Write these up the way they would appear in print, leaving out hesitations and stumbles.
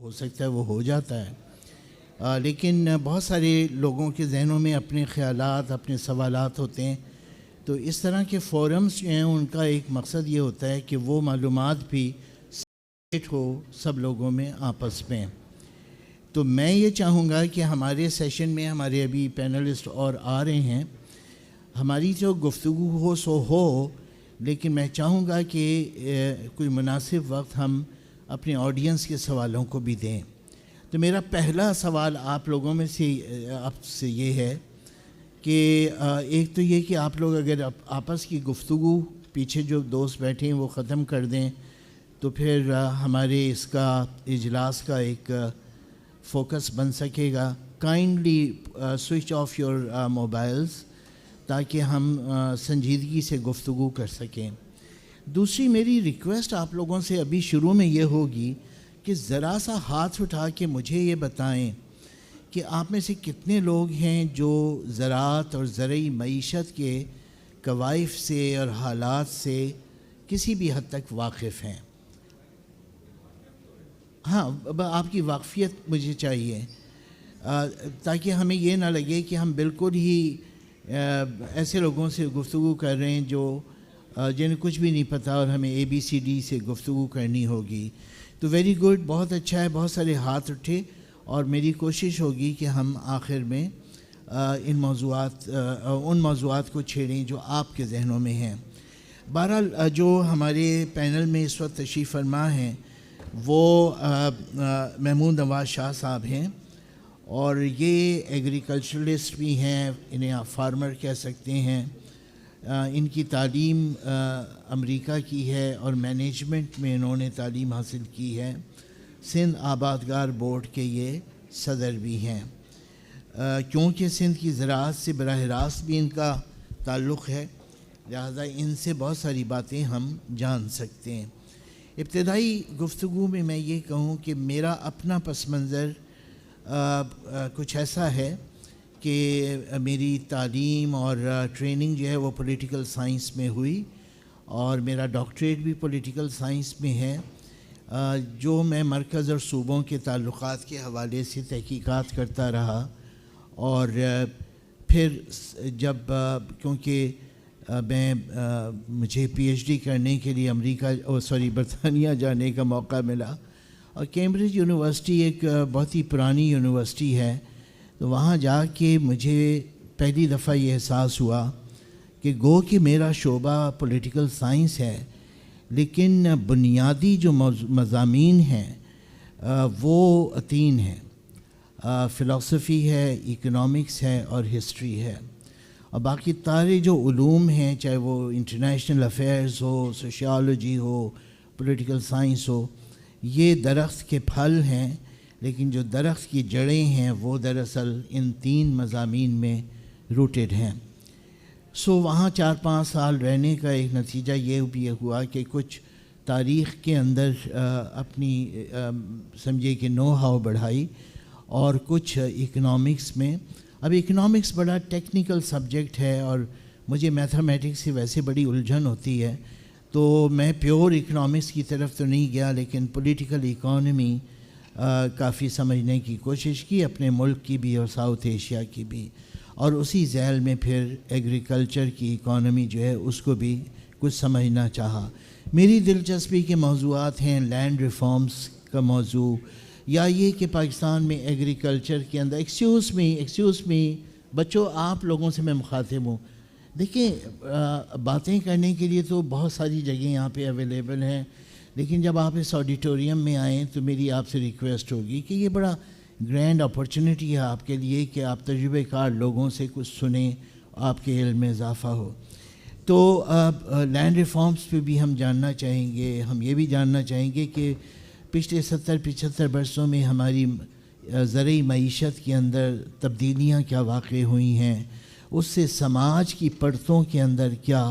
ہو سکتا ہے وہ ہو جاتا ہے، لیکن بہت سارے لوگوں کے ذہنوں میں اپنے خیالات، اپنے سوالات ہوتے ہیں. تو اس طرح کے فورمز جو ہیں ان کا ایک مقصد یہ ہوتا ہے کہ وہ معلومات بھی سیٹ ہو سب لوگوں میں آپس میں. تو میں یہ چاہوں گا کہ ہمارے سیشن میں ہمارے ابھی پینلسٹ اور آ رہے ہیں، ہماری جو گفتگو ہو سو ہو، لیکن میں چاہوں گا کہ کوئی مناسب وقت ہم اپنے آڈینس کے سوالوں کو بھی دیں. تو میرا پہلا سوال آپ لوگوں میں سے آپ سے یہ ہے کہ ایک تو یہ کہ آپ لوگ اگر آپس کی گفتگو پیچھے جو دوست بیٹھے ہیں وہ ختم کر دیں تو پھر ہمارے اس کا اجلاس کا ایک فوکس بن سکے گا. Kindly switch off your mobiles تاکہ ہم سنجیدگی سے گفتگو کر سکیں. دوسری میری ریکویسٹ آپ لوگوں سے ابھی شروع میں یہ ہوگی کہ ذرا سا ہاتھ اٹھا کے مجھے یہ بتائیں کہ آپ میں سے کتنے لوگ ہیں جو زراعت اور زرعی معیشت کے کوائف سے اور حالات سے کسی بھی حد تک واقف ہیں. ہاں، آپ کی واقفیت مجھے چاہیے تاکہ ہمیں یہ نہ لگے کہ ہم بالکل ہی ایسے لوگوں سے گفتگو کر رہے ہیں جو جنہیں کچھ بھی نہیں پتہ اور ہمیں ABCD سے گفتگو کرنی ہوگی. تو ویری گڈ، بہت اچھا ہے، بہت سارے ہاتھ اٹھے اور میری کوشش ہوگی کہ ہم آخر میں ان موضوعات کو چھیڑیں جو آپ کے ذہنوں میں ہیں. بہرحال جو ہمارے پینل میں اس وقت تشریف فرما ہیں وہ محمود نواز شاہ صاحب ہیں، اور یہ ایگریکلچرلسٹ بھی ہیں، انہیں آپ فارمر کہہ سکتے ہیں. ان کی تعلیم امریکہ کی ہے اور مینجمنٹ میں انہوں نے تعلیم حاصل کی ہے. سندھ آبادگار بورڈ کے یہ صدر بھی ہیں. کیونکہ سندھ کی زراعت سے براہ راست بھی ان کا تعلق ہے، لہذا ان سے بہت ساری باتیں ہم جان سکتے ہیں. ابتدائی گفتگو میں میں یہ کہوں کہ میرا اپنا پس منظر کچھ ایسا ہے کہ میری تعلیم اور ٹریننگ جو ہے وہ پولیٹیکل سائنس میں ہوئی اور میرا ڈاکٹریٹ بھی پولیٹیکل سائنس میں ہے، جو میں مرکز اور صوبوں کے تعلقات کے حوالے سے تحقیقات کرتا رہا. اور پھر جب کیونکہ مجھے PhD کرنے کے لیے برطانیہ جانے کا موقع ملا، اور کیمبرج یونیورسٹی ایک بہت ہی پرانی یونیورسٹی ہے، تو وہاں جا کے مجھے پہلی دفعہ یہ احساس ہوا کہ گو کہ میرا شعبہ پولیٹیکل سائنس ہے، لیکن بنیادی جو مضامین ہیں وہ 3 ہیں، فلسفی ہے، اکنامکس ہے اور ہسٹری ہے. اور باقی سارے جو علوم ہیں، چاہے وہ انٹرنیشنل افیئرز ہو، سوشیالوجی ہو، پولیٹیکل سائنس ہو، یہ درخت کے پھل ہیں، لیکن جو درخت کی جڑیں ہیں وہ دراصل ان 3 مضامین میں روٹڈ ہیں. وہاں 4-5 سال رہنے کا ایک نتیجہ یہ بھی ہوا کہ کچھ تاریخ کے اندر اپنی سمجھے کہ نو ہاؤ بڑھائی، اور کچھ اکنامکس میں. اب اکنامکس بڑا ٹیکنیکل سبجیکٹ ہے اور مجھے میتھمیٹکس سے ویسے بڑی الجھن ہوتی ہے، تو میں پیور اکنامکس کی طرف تو نہیں گیا، لیکن پولیٹیکل اکانومی کافی سمجھنے کی کوشش کی، اپنے ملک کی بھی اور ساؤتھ ایشیا کی بھی، اور اسی ذیل میں پھر ایگریکلچر کی اکانومی جو ہے اس کو بھی کچھ سمجھنا چاہا. میری دلچسپی کے موضوعات ہیں لینڈ ریفارمز کا موضوع، یا یہ کہ پاکستان میں ایگریکلچر کے اندر ایکسکیوز می بچوں، آپ لوگوں سے میں مخاطب ہوں. دیکھیں، باتیں کرنے کے لیے تو بہت ساری جگہیں یہاں پہ اویلیبل ہیں، لیکن جب آپ اس آڈیٹوریم میں آئیں تو میری آپ سے ریکویسٹ ہوگی کہ یہ بڑا گرینڈ اپارچونیٹی ہے آپ کے لیے کہ آپ تجربہ کار لوگوں سے کچھ سنیں، آپ کے علم میں اضافہ ہو. تو لینڈ ریفارمز پہ بھی ہم جاننا چاہیں گے. ہم یہ بھی جاننا چاہیں گے کہ پچھلے 70-75 برسوں میں ہماری زرعی معیشت کے اندر تبدیلیاں کیا واقع ہوئی ہیں، اس سے سماج کی پرتوں کے اندر کیا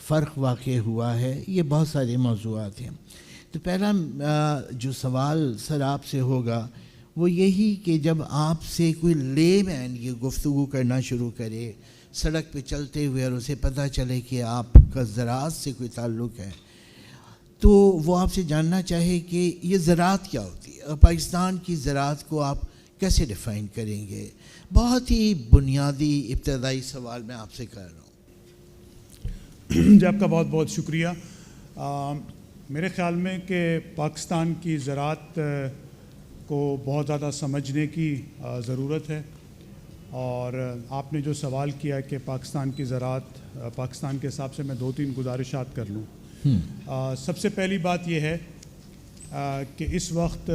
فرق واقع ہوا ہے. یہ بہت سارے موضوعات ہیں. تو پہلا جو سوال سر آپ سے ہوگا وہ یہی کہ جب آپ سے کوئی لے مین یہ گفتگو کرنا شروع کرے سڑک پہ چلتے ہوئے اور اسے پتہ چلے کہ آپ کا زراعت سے کوئی تعلق ہے، تو وہ آپ سے جاننا چاہے کہ یہ زراعت کیا ہوتی ہے، پاکستان کی زراعت کو آپ کیسے ڈیفائن کریں گے؟ بہت ہی بنیادی ابتدائی سوال میں آپ سے کر رہا ہوں. جی آپ کا بہت بہت شکریہ. میرے خیال میں کہ پاکستان کی زراعت کو بہت زیادہ سمجھنے کی ضرورت ہے، اور آپ نے جو سوال کیا کہ پاکستان کی زراعت، پاکستان کے حساب سے میں 2-3 گزارشات کر لوں. سب سے پہلی بات یہ ہے کہ اس وقت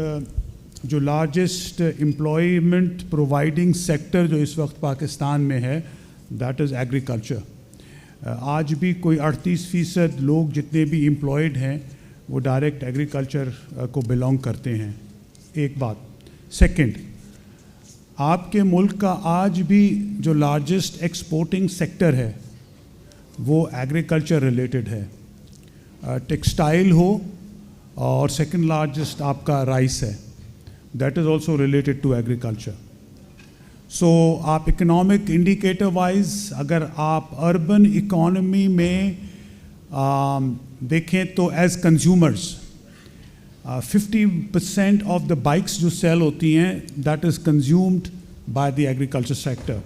جو لارجسٹ امپلائمنٹ پرووائڈنگ سیکٹر جو اس وقت پاکستان میں ہے، دیٹ از ایگریکلچر. آج بھی کوئی 38% لوگ جتنے بھی امپلائڈ ہیں وہ ڈائریکٹ ایگریکلچر کو بلانگ کرتے ہیں. ایک بات. سیکنڈ، آپ کے ملک کا آج بھی جو لارجسٹ ایکسپورٹنگ سیکٹر ہے وہ ایگریکلچر ریلیٹڈ ہے. ٹیکسٹائل ہو، اور سیکنڈ لارجسٹ آپ کا رائس ہے، that is also related to agriculture. So آپ اکنامک انڈیکیٹر وائز اگر آپ اربن اکانومی میں دیکھیں تو as consumers 50% of the bikes جو سیل ہوتی ہیں that is consumed by the agriculture sector.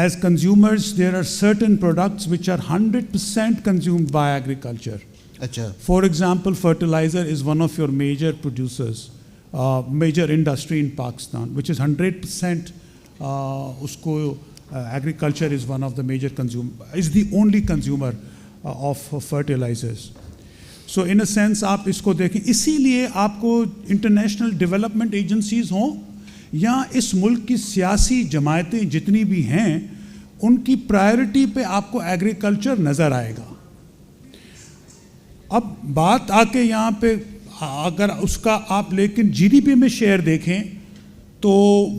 As consumers, there are certain products which are 100% consumed by agriculture. اچھا. For example, fertilizer is one of your major producers, major industry in Pakistan, which is 100%. Usko agriculture is one of the major consumer, is the only consumer of fertilizers. So in a sense, آپ اس کو دیکھیں. اسی لیے آپ کو international development agencies ہوں یا اس ملک کی سیاسی جماعتیں جتنی بھی ہیں، ان کی پرائرٹی پہ آپ کو ایگریکلچر نظر آئے گا. اب بات آ کے یہاں پہ اگر اس کا آپ لیکن جی ڈی پی میں شیئر دیکھیں تو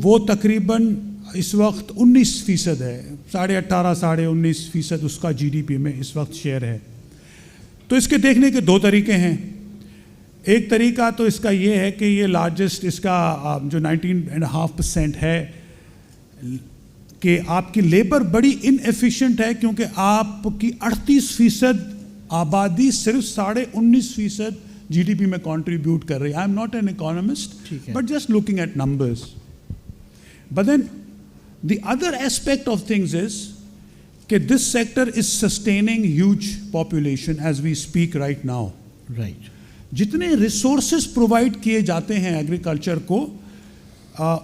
وہ تقریباً اس وقت 19% ہے. 18.5-19% اس کا جی ڈی پی میں اس وقت شیئر ہے. تو اس کے دیکھنے کے 2 طریقے ہیں. ایک طریقہ تو اس کا یہ ہے کہ یہ لارجسٹ اس کا جو 19.5% ہے کہ آپ کی لیبر بڑی ان ایفیشینٹ ہے، کیونکہ آپ کی 38% آبادی صرف 19.5% جی ڈی پی میں کنٹریبیوٹ کر رہی ہے. I am not an economist but just looking at numbers. But then the other aspect of things is کہ this sector is sustaining huge population as we speak right now. Right. جتنے resources provide کیے جاتے ہیں agriculture کو،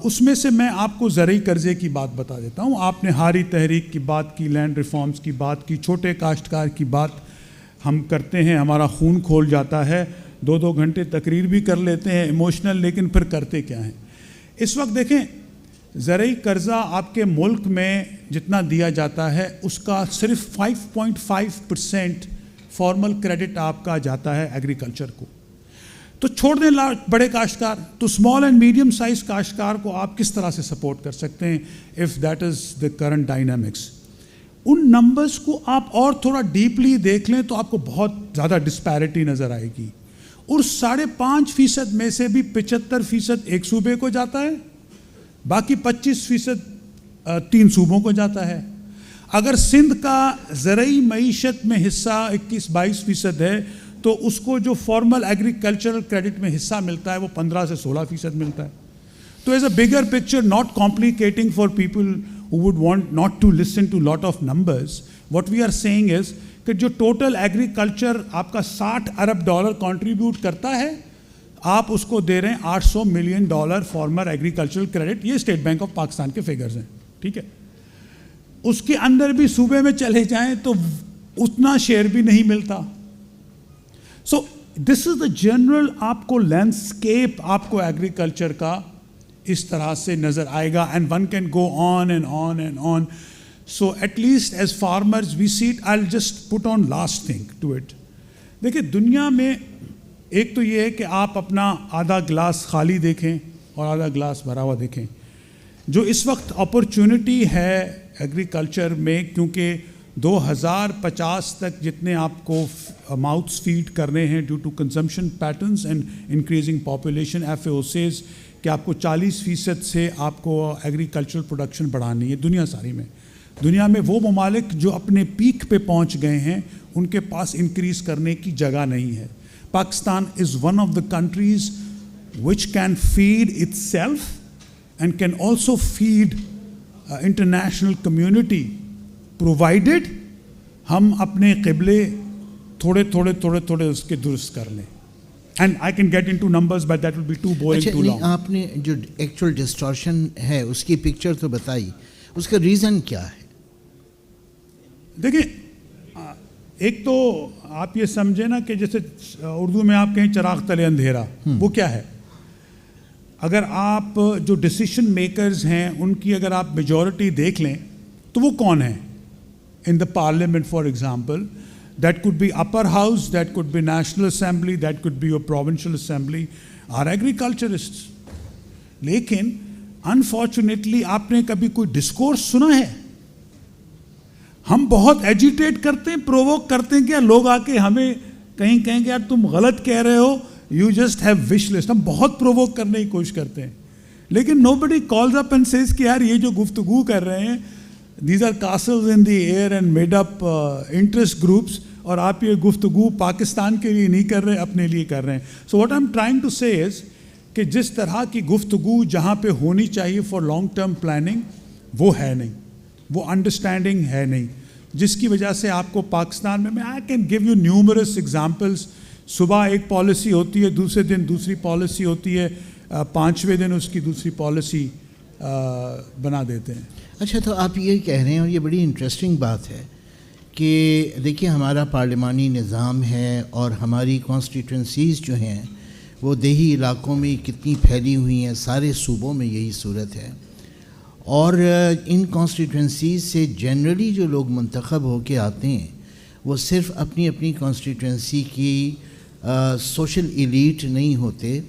اس میں سے میں آپ کو زرعی قرضے کی بات بتا دیتا ہوں. آپ نے ہاری تحریک کی بات کی، لینڈ ریفارمز کی بات کی، چھوٹے کاشتکار کی بات ہم کرتے ہیں، ہمارا خون کھول جاتا ہے. 2 گھنٹے تقریر بھی کر لیتے ہیں ایموشنل، لیکن پھر کرتے کیا ہیں؟ اس وقت دیکھیں زرعی قرضہ آپ کے ملک میں جتنا دیا جاتا ہے اس کا صرف 5.5% فارمل کریڈٹ آپ کا جاتا ہے ایگریکلچر کو. تو چھوڑ دیں بڑے کاشتکار، تو اسمال اینڈ میڈیم سائز کاشتکار کو آپ کس طرح سے سپورٹ کر سکتے ہیں if that is the current dynamics. In numbers کو آپ اور تھوڑا ڈیپلی دیکھ لیں تو آپ کو بہت زیادہ ڈسپیرٹی نظر آئے گی. اور 5.5% میں سے بھی 75% ایک صوبے کو جاتا ہے، باقی 25% 3 صوبوں کو جاتا ہے. اگر سندھ کا زرعی معیشت میں حصہ 21-22% ہے تو اس کو جو فارمل ایگریکلچرل کریڈٹ میں حصہ ملتا ہے وہ 15 سے 16% ملتا ہے. تو as a bigger picture, not complicating for people who would want not to listen to lot of numbers, what we are saying is کہ جو ٹوٹل ایگریکلچر آپ کا $60 ارب کنٹریبیوٹ کرتا ہے، آپ اس کو دے رہے ہیں $800 ملین فارمر ایگریکلچرل کریڈٹ. یہ اسٹیٹ بینک آف پاکستان کے فگرز ہیں. ٹھیک ہے. اس کے اندر بھی صوبے میں چلے جائیں تو اتنا شیئر بھی نہیں ملتا. سو دس از دا جنرل آپ کو لینڈسکیپ آپ کو ایگریکلچر کا اس طرح سے نظر آئے گا. And one can go on and on and on. So at least as farmers we see it. I just put on last thing to it. دیکھیں دنیا میں ایک تو یہ ہے کہ آپ اپنا آدھا گلاس خالی دیکھیں اور آدھا گلاس بھرا ہوا دیکھیں. جو اس وقت اپرچونٹی ہے ایگریکلچر میں، کیونکہ 2050 تک جتنے آپ کو ماؤتھس فیڈ کرنے ہیں due to consumption patterns and increasing population, F A O says کہ آپ کو 40% سے آپ کو ایگریکلچرل پروڈکشن بڑھانی ہے دنیا ساری میں. دنیا میں وہ ممالک جو اپنے پیک پہ پہنچ گئے ہیں ان کے پاس انکریز کرنے کی جگہ نہیں ہے. Pakistan is one of the countries which can feed itself and can also feed international community provided ہم اپنے قبلے تھوڑے اس کے درست کر لیں. And I can get into numbers but that will be too boring, too long. آپ نے جو ایکچوئل ڈسٹورشن ہے اس کی پکچر تو بتائی, اس کا ریزن کیا ہے؟ دیکھیں, ایک تو آپ یہ سمجھیں نا کہ جیسے اردو میں آپ کہیں چراغ تلے اندھیرا, وہ کیا ہے؟ اگر آپ جو ڈیسیشن میکرز ہیں ان کی اگر آپ میجورٹی دیکھ لیں تو وہ کون ہیں in the parliament for example? That could be upper house, that could be national assembly, that could be your provincial assembly, or agriculturist. لیکن انفارچونیٹلی آپ نے کبھی کوئی ڈسکورس سنا ہے؟ ہم بہت ایجیٹیٹ کرتے ہیں, پرووک کرتے ہیں, کیا لوگ آ کے ہمیں کہیں گے یار تم غلط کہہ رہے ہو, you just have wish list. ہم بہت پرووک کرنے کی کوشش کرتے ہیں, لیکن nobody calls up and says کہ یار یہ جو گفتگو کر رہے ہیں these are castles in the air and made up interest groups, اور آپ یہ گفتگو پاکستان کے لیے نہیں کر رہے, اپنے لیے کر رہے ہیں. So what I am trying to say is کہ جس طرح کی گفتگو جہاں پہ ہونی چاہیے فار لانگ ٹرم پلاننگ وہ ہے نہیں, وہ انڈرسٹینڈنگ ہے نہیں, جس کی وجہ سے آپ کو پاکستان میں I can give you numerous examples. صبح ایک پالیسی ہوتی ہے, دوسرے دن دوسری پالیسی ہوتی ہے, پانچویں دن اس کی دوسری پالیسی بنا دیتے ہیں. اچھا, تو آپ یہ کہہ رہے ہیں, اور یہ بڑی انٹرسٹنگ بات ہے کہ دیکھیے ہمارا پارلیمانی نظام ہے اور ہماری کانسٹیٹوئنسیز جو ہیں وہ دیہی علاقوں میں کتنی پھیلی ہوئی ہیں, سارے صوبوں میں یہی صورت ہے. اور ان کانسٹیٹوئنسیز سے جنرلی جو لوگ منتخب ہو کے آتے ہیں وہ صرف اپنی اپنی کانسٹیٹوئنسی کی سوشل ایلیٹ نہیں ہوتے,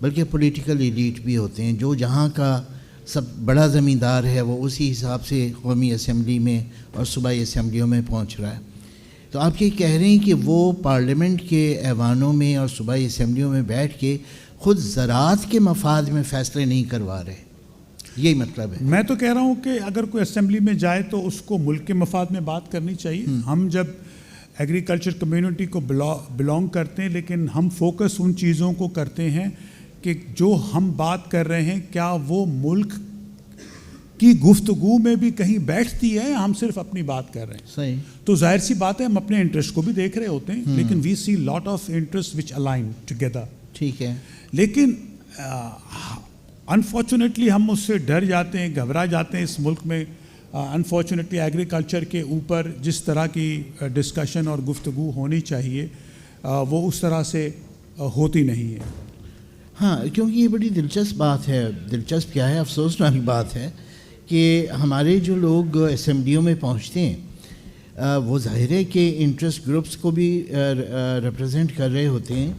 بلکہ پولیٹیکل ایلیٹ بھی ہوتے ہیں. جو جہاں کا سب بڑا زمیندار ہے وہ اسی حساب سے قومی اسمبلی میں اور صوبائی اسمبلیوں میں پہنچ رہا ہے. تو آپ یہ کہہ رہے ہیں کہ وہ پارلیمنٹ کے ایوانوں میں اور صوبائی اسمبلیوں میں بیٹھ کے خود زراعت کے مفاد میں فیصلے نہیں کروا رہے, یہی مطلب ہے؟ میں تو کہہ رہا ہوں کہ اگر کوئی اسمبلی میں جائے تو اس کو ملک کے مفاد میں بات کرنی چاہیے. ہم جب ایگریکلچر کمیونٹی کو بلانگ کرتے ہیں, لیکن ہم فوکس ان چیزوں کو کرتے ہیں کہ جو ہم بات کر رہے ہیں کیا وہ ملک کی گفتگو میں بھی کہیں بیٹھتی ہے, ہم صرف اپنی بات کر رہے ہیں. صحیح. تو ظاہر سی بات ہے ہم اپنے انٹرسٹ کو بھی دیکھ رہے ہوتے ہیں, لیکن we see lot of interest which align together. ٹھیک ہے. لیکن انفارچونیٹلی ہم اس سے ڈر جاتے ہیں, گھبرا جاتے ہیں. اس ملک میں انفارچونیٹلی ایگریکلچر کے اوپر جس طرح کی ڈسکشن اور گفتگو ہونی چاہیے وہ اس طرح سے ہوتی نہیں ہے. ہاں, کیونکہ یہ بڑی دلچسپ بات ہے. دلچسپ کیا ہے, افسوسناک بات ہے کہ ہمارے جو لوگ اسمبلیوں میں پہنچتے ہیں وہ ظاہر ہے کہ انٹرسٹ گروپس کو بھی ریپرزینٹ کر رہے ہوتے ہیں.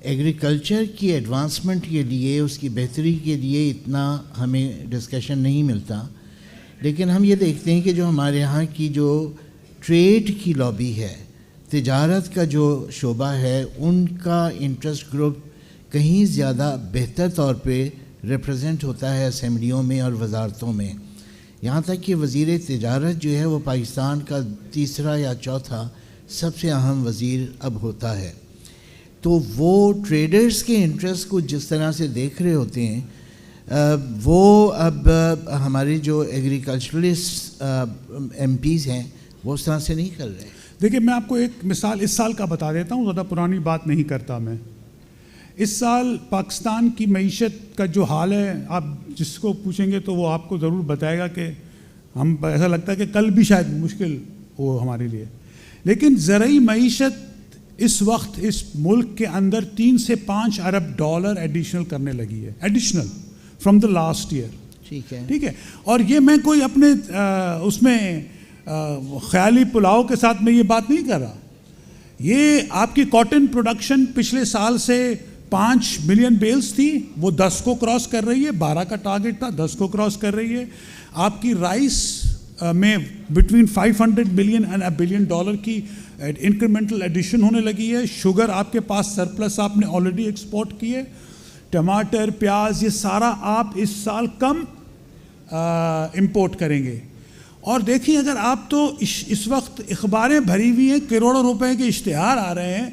ایگریکلچر کی ایڈوانسمنٹ کے لیے, اس کی بہتری کے لیے اتنا ہمیں ڈسکشن نہیں ملتا. لیکن ہم یہ دیکھتے ہیں کہ جو ہمارے یہاں کی جو ٹریڈ کی لابی ہے, تجارت کا جو شعبہ ہے, ان کا انٹرسٹ گروپ کہیں زیادہ بہتر طور پہ ریپرزینٹ ہوتا ہے اسمبلیوں میں اور وزارتوں میں. یہاں تک کہ وزیر تجارت جو ہے وہ پاکستان کا تیسرا یا چوتھا سب سے اہم وزیر اب ہوتا ہے. تو وہ ٹریڈرز کے انٹرسٹ کو جس طرح سے دیکھ رہے ہوتے ہیں وہ اب ہمارے جو ایگریکلچرلسٹ ایم پیز ہیں وہ اس طرح سے نہیں کر رہے. دیکھیں, میں آپ کو ایک مثال اس سال کا بتا دیتا ہوں, زیادہ پرانی بات نہیں کرتا میں. اس سال پاکستان کی معیشت کا جو حال ہے, آپ جس کو پوچھیں گے تو وہ آپ کو ضرور بتائے گا کہ ہم ایسا لگتا ہے کہ کل بھی شاید مشکل ہو ہمارے لیے. لیکن زرعی معیشت اس وقت اس ملک کے اندر 3 سے 5 ارب ڈالر ایڈیشنل کرنے لگی ہے, additional from the last year. ٹھیک ہے. ٹھیک ہے. اور یہ میں کوئی اپنے اس میں خیالی پلاؤ کے ساتھ میں یہ بات نہیں کر رہا. یہ آپ کی کاٹن پروڈکشن پچھلے سال سے 5 ملین بیلز تھی, وہ 10 کو کراس کر رہی ہے. 12 کا ٹارگٹ تھا, 10 کو کراس کر رہی ہے. آپ کی رائس میں بٹوین 500 ملین اینڈ $1 بلین کی انکریمنٹل ایڈیشن ہونے لگی ہے. شوگر آپ کے پاس سرپلس آپ نے آلریڈی ایکسپورٹ کیے. ٹماٹر, پیاز, یہ سارا آپ اس سال کم امپورٹ کریں گے. اور دیکھیں اگر آپ تو اس وقت اخباریں بھری ہوئی ہیں، کروڑوں روپے کے اشتہار آ رہے ہیں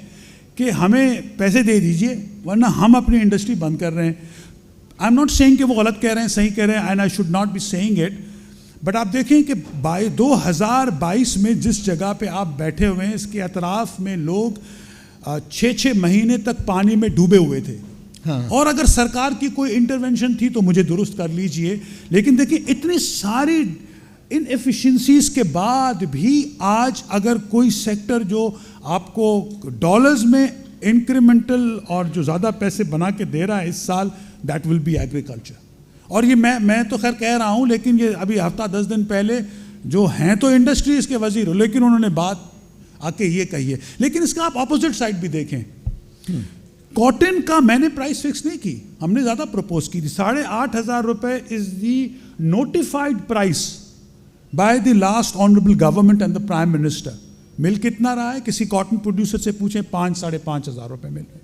کہ ہمیں پیسے دے دیجئے ورنہ ہم اپنی انڈسٹری بند کر رہے ہیں. آئی ایم ناٹ سیئنگ کہ وہ غلط کہہ رہے ہیں، صحیح کہہ رہے ہیں، and I should not be saying it. But آپ دیکھیں کہ 2022 میں جس جگہ پہ آپ بیٹھے ہوئے ہیں اس کے اطراف میں لوگ 6 مہینے تک پانی میں ڈوبے ہوئے تھے. اور اگر سرکار کی کوئی انٹرونشن تھی تو مجھے درست کر لیجئے، لیکن دیکھیں اتنی ساری ان ایفیشنسیز کے بعد بھی آج اگر کوئی سیکٹر جو آپ کو ڈالرز میں انکریمنٹل اور جو زیادہ پیسے بنا کے دے رہا ہے اس سال، دیٹ ول بی ایگریکلچر. اور یہ میں تو خیر کہہ رہا ہوں، لیکن یہ ابھی ہفتہ 10 دن پہلے جو ہیں تو انڈسٹریز کے وزیر ہو، لیکن انہوں نے بات آ کے یہ کہی ہے. لیکن اس کا آپ اپوزٹ سائڈ بھی دیکھیں، کاٹن کا میں نے پرائس فکس نہیں کی، ہم نے زیادہ پروپوز کی تھی. 8,500 روپے is the notified price by the last honourable government and the prime minister. مل کتنا رہا ہے؟ کسی کاٹن پروڈیوسر سے پوچھیں، 5,000-5,500 روپے مل رہے.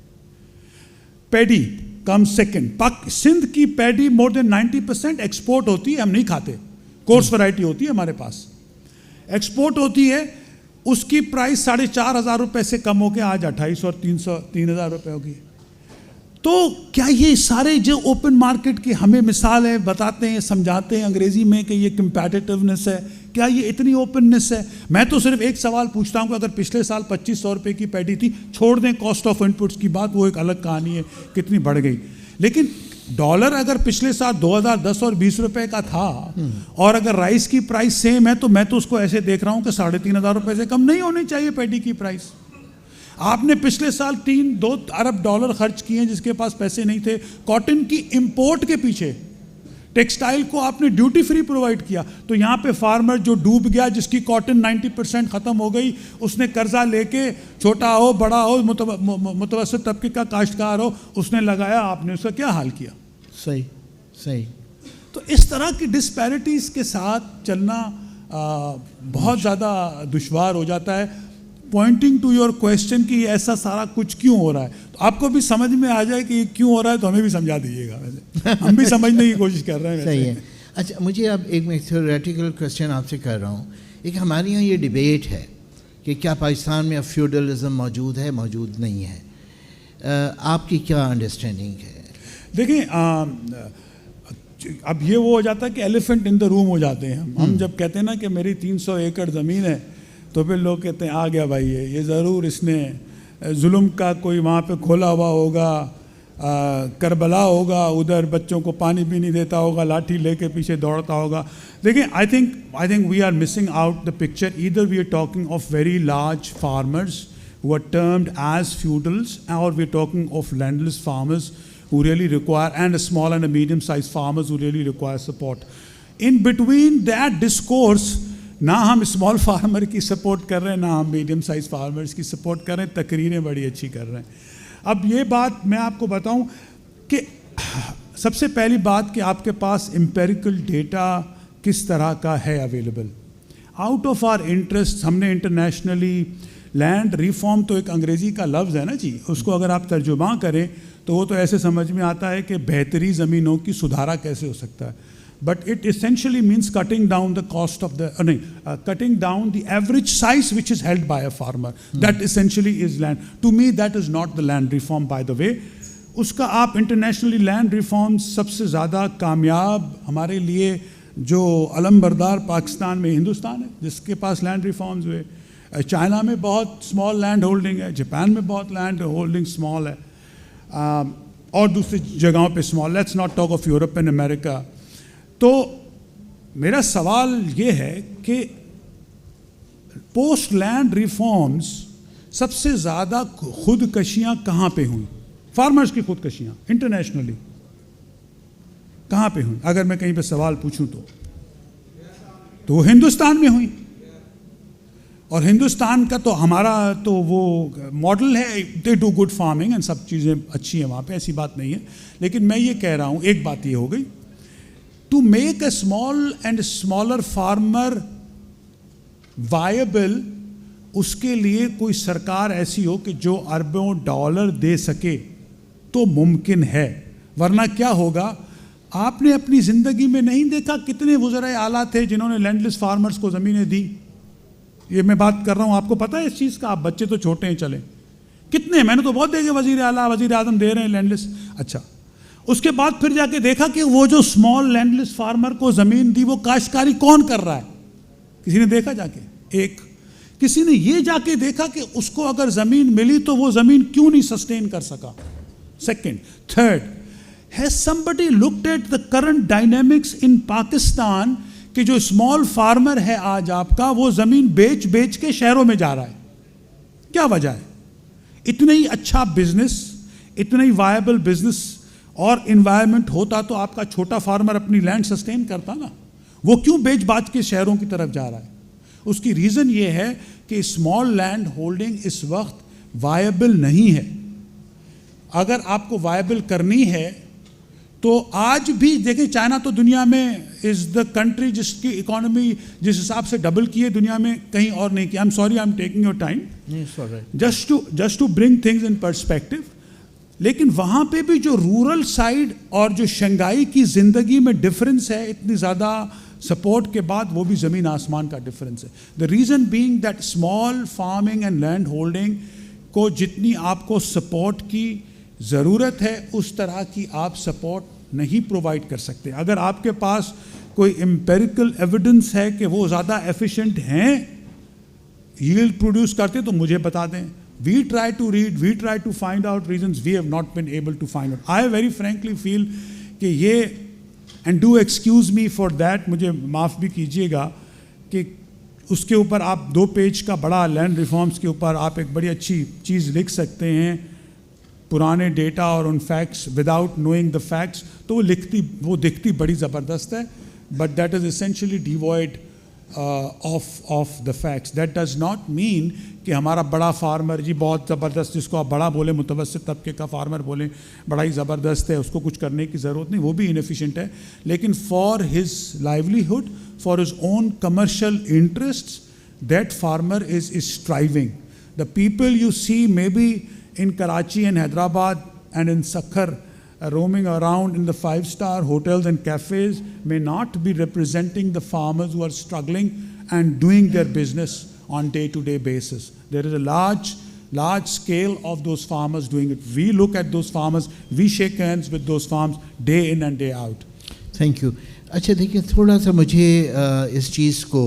پیڈی کم سیکنڈ. سندھ کی پیڈی مور دین 90% ایکسپورٹ ہوتی ہے، ہم نہیں کھاتے. کورس ورائٹی ہوتی ہے ہمارے پاس، ایکسپورٹ ہوتی ہے. اس کی پرائس 4,500 روپے سے کم ہو کے آج 2,800 اور 3,000 روپے ہوگی. تو کیا یہ سارے جو اوپن مارکیٹ کی ہمیں مثال ہے، بتاتے ہیں، سمجھاتے ہیں انگریزی میں کہ یہ کمپیٹیٹیونیس ہے، کیا یہ اتنی اوپننس ہے؟ میں تو صرف ایک سوال پوچھتا ہوں کہ اگر پچھلے سال 2,500 روپے کی پیڈی تھی، چھوڑ دیں کاسٹ آف انپٹس کی بات، وہ ایک الگ کہانی ہے کتنی بڑھ گئی. لیکن ڈالر اگر پچھلے سال 2010 اور 20 روپے کا تھا اور اگر رائس کی پرائس سیم ہے تو میں تو اس کو ایسے دیکھ رہا ہوں کہ 3,500 روپے سے کم نہیں ہونی چاہیے پیڈی کی پرائس. آپ نے پچھلے سال 2 ارب ڈالر خرچ کیے ہیں جس کے پاس پیسے نہیں تھے کاٹن کی امپورٹ کے پیچھے. ٹیکسٹائل کو آپ نے ڈیوٹی فری پرووائڈ کیا. تو یہاں پہ فارمر جو ڈوب گیا، جس کی کاٹن 90% ختم ہو گئی، اس نے قرضہ لے کے، چھوٹا ہو بڑا ہو متوسط طبقے کا کاشتکار ہو، اس نے لگایا، آپ نے اس کا کیا حال کیا؟ صحیح. تو اس طرح کی ڈسپیرٹیز کے ساتھ چلنا بہت زیادہ دشوار ہو جاتا ہے. پوائنٹنگ ٹو یور کویسچن کہ ایسا سارا کچھ کیوں ہو رہا ہے، تو آپ کو بھی سمجھ میں آ جائے کہ یہ کیوں ہو رہا ہے تو ہمیں بھی سمجھا دیجیے گا. ویسے ہم بھی سمجھنے کی کوشش کر رہے ہیں. صحیح ہے. اچھا، مجھے اب ایک میں تھیوریٹیکل کویسچن آپ سے کر رہا ہوں. ایک ہمارے یہاں یہ ڈیبیٹ ہے کہ کیا پاکستان میں اب فیوڈلزم موجود ہے، موجود نہیں ہے. آپ کی کیا انڈرسٹینڈنگ ہے؟ دیکھیں، اب یہ وہ ہو جاتا ہے کہ ایلیفنٹ ان دا روم ہو جاتے ہیں. ہم جب کہتے ہیں نا کہ میری 300 ایکڑ زمین ہے تو پھر لوگ کہتے ہیں آ گیا بھائی، یہ ضرور اس نے ظلم کا کوئی وہاں پہ کھولا ہوا ہوگا، کربلا ہوگا، ادھر بچوں کو پانی بھی نہیں دیتا ہوگا، لاٹھی لے کے پیچھے دوڑتا ہوگا. دیکھیں، I think we are missing out the picture. Either we are talking of very large farmers who are termed as feudals, or we are talking of landless farmers who really require, and a small and a medium sized farmers who really require support. In between that discourse, نہ ہم small farmer کی support کر رہے ہیں، نہ ہم medium size farmers کی support کر رہے ہیں، تقریریں بڑی اچھی کر رہے ہیں. اب یہ بات میں آپ کو بتاؤں کہ سب سے پہلی بات کہ آپ کے پاس امپیریکل ڈیٹا کس طرح کا ہے available. Out of our interest ہم نے انٹرنیشنلی لینڈ ریفارم تو ایک انگریزی کا لفظ ہے نا جی، اس کو اگر آپ ترجمہ کریں تو وہ تو ایسے سمجھ میں آتا ہے کہ بہتری زمینوں کی سدھارا کیسے ہو سکتا ہے. But it essentially means cutting down the cost of the cutting down the average size which is held by a farmer. That essentially is land. To me that is not the land reform, by the way. اس کا آپ internationally land reform سب سے زیادہ کامیاب ہمارے لیے جو علم بردار پاکستان میں ہندوستان ہے جس کے پاس لینڈ ریفارمز ہوئے. چائنا میں بہت اسمال لینڈ ہولڈنگ ہے، جاپان میں بہت لینڈ ہولڈنگ اسمال ہے، اور دوسری جگہوں پہ small. Let's not talk of Europe and America. تو میرا سوال یہ ہے کہ پوسٹ لینڈ ریفارمز سب سے زیادہ خودکشیاں کہاں پہ ہوئیں؟ فارمرز کی خودکشیاں انٹرنیشنلی کہاں پہ ہوئیں؟ اگر میں کہیں پہ سوال پوچھوں تو وہ ہندوستان میں ہوئیں. اور ہندوستان کا تو ہمارا تو وہ ماڈل ہے، they do good farming and سب چیزیں اچھی ہیں وہاں پہ، ایسی بات نہیں ہے. لیکن میں یہ کہہ رہا ہوں، ایک بات یہ ہو گئی، to make a small and smaller farmer viable, اس کے لیے کوئی سرکار ایسی ہو کہ جو اربوں ڈالر دے سکے تو ممکن ہے. ورنہ کیا ہوگا، آپ نے اپنی زندگی میں نہیں دیکھا کتنے وزرائے اعلیٰ تھے جنہوں نے لینڈ لیس فارمرز کو زمینیں دی؟ یہ میں بات کر رہا ہوں، آپ کو پتہ ہے اس چیز کا؟ آپ بچے تو چھوٹے ہیں چلیں، کتنے؟ میں نے تو بہت دیکھے وزیر اعلیٰ وزیر اعظم دے رہے ہیں لینڈ لیس. اچھا، اس کے بعد پھر جا کے دیکھا کہ وہ جو اسمال لینڈ لیس فارمر کو زمین دی وہ کاشتکاری کون کر رہا ہے؟ کسی نے دیکھا جا کے؟ ایک کسی نے یہ جا کے دیکھا کہ اس کو اگر زمین ملی تو وہ زمین کیوں نہیں سسٹین کر سکا؟ Second. Third, has somebody looked at the current dynamics in Pakistan کہ جو اسمال فارمر ہے آج آپ کا وہ زمین بیچ کے شہروں میں جا رہا ہے؟ کیا وجہ ہے؟ اتنا ہی اچھا بزنس، اتنا ہی وائبل بزنس اور انوائرمنٹ ہوتا تو آپ کا چھوٹا فارمر اپنی لینڈ سسٹین کرتا نا. وہ کیوں بیچ باچ کے شہروں کی طرف جا رہا ہے؟ اس کی ریزن یہ ہے کہ اسمال لینڈ ہولڈنگ اس وقت وائبل نہیں ہے. اگر آپ کو وائبل کرنی ہے تو آج بھی دیکھیں، چائنا تو دنیا میں از دا کنٹری جس کی اکانومی جس حساب سے ڈبل کی ہے دنیا میں کہیں اور نہیں کی. I am sorry, I am taking your time just to bring things in perspective. لیکن وہاں پہ بھی جو رورل سائڈ اور جو شنگھائی کی زندگی میں ڈفرینس ہے، اتنی زیادہ سپورٹ کے بعد وہ بھی زمین آسمان کا ڈفرینس ہے. The reason being that small farming and land holding کو جتنی آپ کو سپورٹ کی ضرورت ہے اس طرح کی آپ سپورٹ نہیں پرووائڈ کر سکتے. اگر آپ کے پاس کوئی امپیریکل ایویڈنس ہے کہ وہ زیادہ ایفیشینٹ ہیں، ییلڈ پروڈیوس کرتے، تو مجھے بتا دیں. We try to read, we try to find out reasons, we have not been able to find out. I very frankly feel کہ یہ and do excuse me for that، مجھے معاف بھی کیجیے گا کہ اس کے اوپر آپ 2 پیج کا بڑا لینڈ ریفارمز کے اوپر آپ ایک بڑی اچھی چیز لکھ سکتے ہیں پرانے ڈیٹا اور in facts without knowing the facts, تو وہ دکھتی بڑی زبردست ہے، but that is essentially devoid of the facts. That does not mean کہ ہمارا بڑا فارمر جی بہت زبردست، جس کو آپ بڑا بولیں، متوسط طبقے کا فارمر بولیں بڑا ہی زبردست ہے، اس کو کچھ کرنے کی ضرورت نہیں، وہ بھی انیفیشینٹ ہے. لیکن for his livelihood, for his own commercial interests, that farmer is striving. The people you see may be in Karachi and Hyderabad and in Sakhar roaming around in the 5-star hotels and cafes may not be representing the farmers who are struggling and doing their business on day-to-day basis. There is a large scale of those farmers doing it. We look at those farmers, we shake hands with those farms day in and day out. Thank you. اچھا دیکھیں، تھوڑا سا مجھے اس چیز کو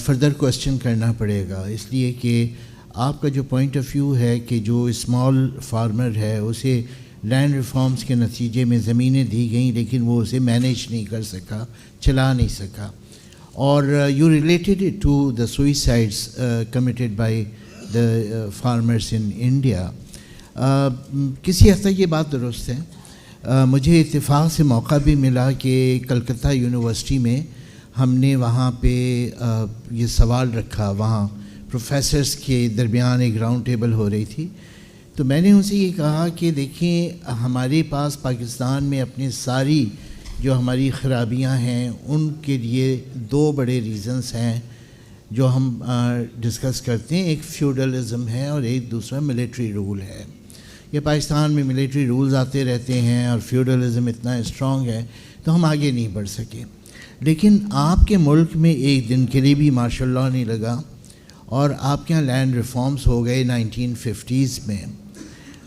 further question کرنا پڑے گا، اس لیے کہ آپ کا جو پوائنٹ آف ویو ہے کہ جو اسمال فارمر ہے اسے لینڈ ریفارمز کے نتیجے میں زمینیں دی گئیں لیکن وہ اسے مینیج نہیں کر سکا، چلا نہیں سکا، اور you related it to the suicides committed by the farmers in India. کسی حد تک یہ بات درست ہے. مجھے اتفاق سے موقع بھی ملا کہ کلکتہ یونیورسٹی میں ہم نے وہاں پہ یہ سوال رکھا، وہاں پروفیسرز کے درمیان ایک راؤنڈ ٹیبل ہو رہی تھی، تو میں نے ان سے یہ کہا کہ دیکھیں، ہمارے پاس پاکستان میں اپنی ساری جو ہماری خرابیاں ہیں ان کے لیے 2 بڑے ریزنز ہیں جو ہم ڈسکس کرتے ہیں. ایک فیوڈلزم ہے اور ایک دوسرا ملٹری رول ہے. یہ پاکستان میں ملٹری رولز آتے رہتے ہیں اور فیوڈلزم اتنا اسٹرانگ ہے تو ہم آگے نہیں بڑھ سکے. لیکن آپ کے ملک میں ایک دن کے لیے بھی ماشاء اللہ نہیں لگا اور آپ کے یہاں لینڈ ریفارمز ہو گئے 1950s میں.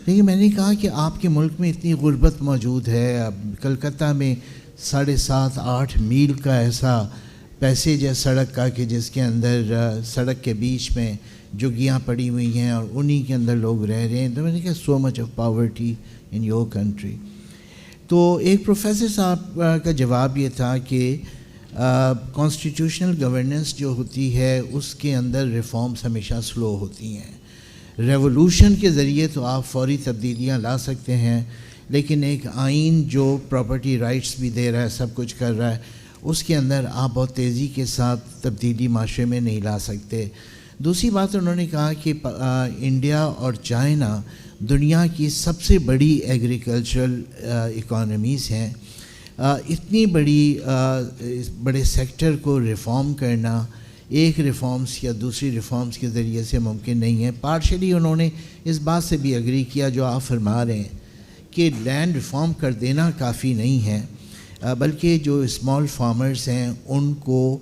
لیکن میں نے کہا کہ آپ کے ملک میں اتنی غربت موجود ہے. اب کلکتہ میں 7.5-8 میل کا ایسا پیسیج ہے سڑک کا کہ جس کے اندر سڑک کے بیچ میں جھگیاں پڑی ہوئی ہیں اور انہی کے اندر لوگ رہ رہے ہیں. تو میں نے کہا so much of poverty in your country. تو ایک پروفیسر صاحب کا جواب یہ تھا کہ کانسٹیٹیوشنل گورننس جو ہوتی ہے اس کے اندر ریفارمز ہمیشہ سلو ہوتی ہیں. ریولوشن کے ذریعے تو آپ فوری تبدیلیاں لا سکتے ہیں، لیکن ایک آئین جو پراپرٹی رائٹس بھی دے رہا ہے، سب کچھ کر رہا ہے، اس کے اندر آپ بہت تیزی کے ساتھ تبدیلی معاشرے میں نہیں لا سکتے. دوسری بات انہوں نے کہا کہ انڈیا اور چائنا دنیا کی سب سے بڑی ایگریکلچرل اکانومیز ہیں. اتنی بڑے سیکٹر کو ریفارم کرنا ایک ریفارمز یا دوسری ریفارمز کے ذریعے سے ممکن نہیں ہے. پارشلی انہوں نے اس بات سے بھی اگری کیا جو آپ فرما رہے ہیں کہ لینڈ ریفارم کر دینا کافی نہیں ہے. بلکہ جو اسمال فارمرز ہیں ان کو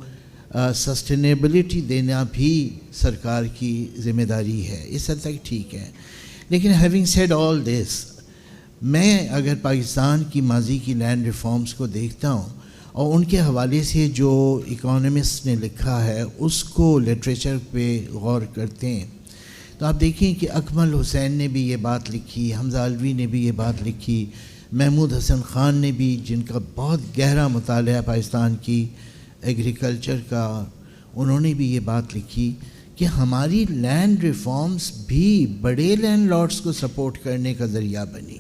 سسٹینیبلٹی دینا بھی سرکار کی ذمہ داری ہے. اس حد تک ٹھیک ہے. لیکن ہیونگ سیڈ آل دس، میں اگر پاکستان کی ماضی کی لینڈ ریفارمز کو دیکھتا ہوں اور ان کے حوالے سے جو اکانومسٹ نے لکھا ہے اس کو لٹریچر پہ غور کرتے ہیں تو آپ دیکھیں کہ اکمل حسین نے بھی یہ بات لکھی، حمزہ علوی نے بھی یہ بات لکھی، محمود حسن خان نے بھی، جن کا بہت گہرا مطالعہ پاکستان کی ایگریکلچر کا، انہوں نے بھی یہ بات لکھی کہ ہماری لینڈ ریفارمز بھی بڑے لینڈ لارڈس کو سپورٹ کرنے کا ذریعہ بنی.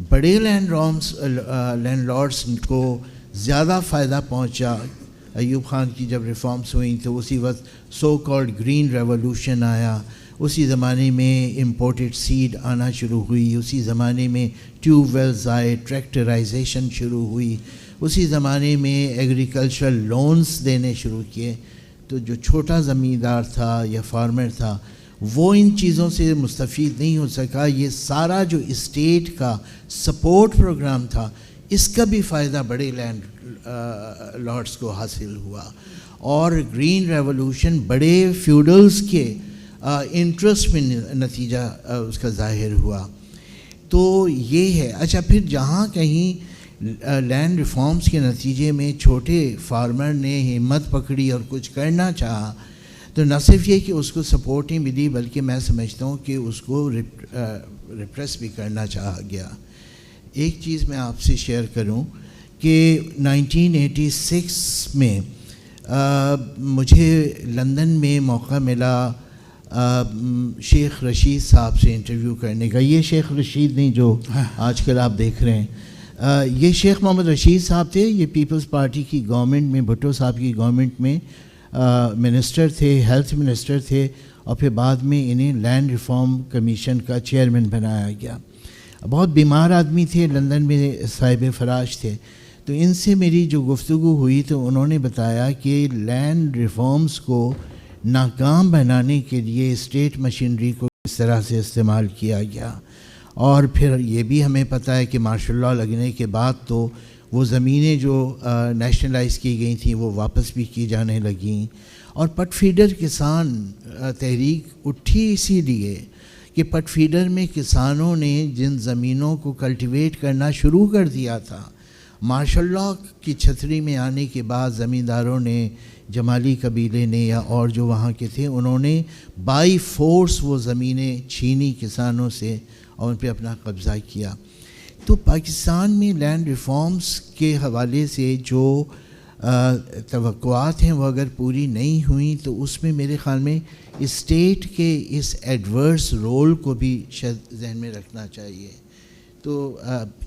بڑے لینڈ لارڈس کو زیادہ فائدہ پہنچا. ایوب خان کی جب ریفارمز ہوئیں تو اسی وقت سو کالڈ گرین ریولوشن آیا، اسی زمانے میں امپورٹڈ سیڈ آنا شروع ہوئی، اسی زمانے میں ٹیوب ویلز آئے، ٹریکٹرائزیشن شروع ہوئی، اسی زمانے میں ایگریکلچرل لونز دینے شروع کیے. تو جو چھوٹا زمیندار تھا یا فارمر تھا وہ ان چیزوں سے مستفید نہیں ہو سکا. یہ سارا جو اسٹیٹ کا سپورٹ پروگرام تھا اس کا بھی فائدہ بڑے لینڈ لارڈس کو حاصل ہوا، اور گرین ریولوشن بڑے فیوڈلز کے انٹرسٹ میں نتیجہ اس کا ظاہر ہوا. تو یہ ہے. اچھا، پھر جہاں کہیں لینڈ ریفارمز کے نتیجے میں چھوٹے فارمر نے ہمت پکڑی اور کچھ کرنا چاہا تو نہ صرف یہ کہ اس کو سپورٹ نہیں ملی بلکہ میں سمجھتا ہوں کہ اس کو ریپریس بھی کرنا چاہا گیا. ایک چیز میں آپ سے شیئر کروں کہ 1986 میں مجھے لندن میں موقع ملا شیخ رشید صاحب سے انٹرویو کرنے کا. یہ شیخ رشید نہیں جو آج کل آپ دیکھ رہے ہیں، یہ شیخ محمد رشید صاحب تھے. یہ پیپلز پارٹی کی گورنمنٹ میں، بھٹو صاحب کی گورنمنٹ میں منسٹر تھے، ہیلتھ منسٹر تھے، اور پھر بعد میں انہیں لینڈ ریفارم کمیشن کا چیئرمین بنایا گیا. بہت بیمار آدمی تھے، لندن میں صاحب فراش تھے. تو ان سے میری جو گفتگو ہوئی تو انہوں نے بتایا کہ لینڈ ریفارمز کو ناکام بنانے کے لیے اسٹیٹ مشینری کو اس طرح سے استعمال کیا گیا. اور پھر یہ بھی ہمیں پتہ ہے کہ مارشل لاء لگنے کے بعد تو وہ زمینیں جو نیشنلائز کی گئی تھیں وہ واپس بھی کی جانے لگیں. اور پٹ فیڈر کسان تحریک اٹھی اسی لیے کہ پٹ فیڈر میں کسانوں نے جن زمینوں کو کلٹیویٹ کرنا شروع کر دیا تھا، مارشل لاء کی چھتری میں آنے کے بعد زمینداروں نے، جمالی قبیلے نے یا اور جو وہاں کے تھے، انہوں نے بائی فورس وہ زمینیں چھینی کسانوں سے اور ان پہ اپنا قبضہ کیا. تو پاکستان میں لینڈ ریفارمز کے حوالے سے جو توقعات ہیں وہ اگر پوری نہیں ہوئیں تو اس میں میرے خیال میں اسٹیٹ کے اس ایڈورس رول کو بھی شاید ذہن میں رکھنا چاہیے. تو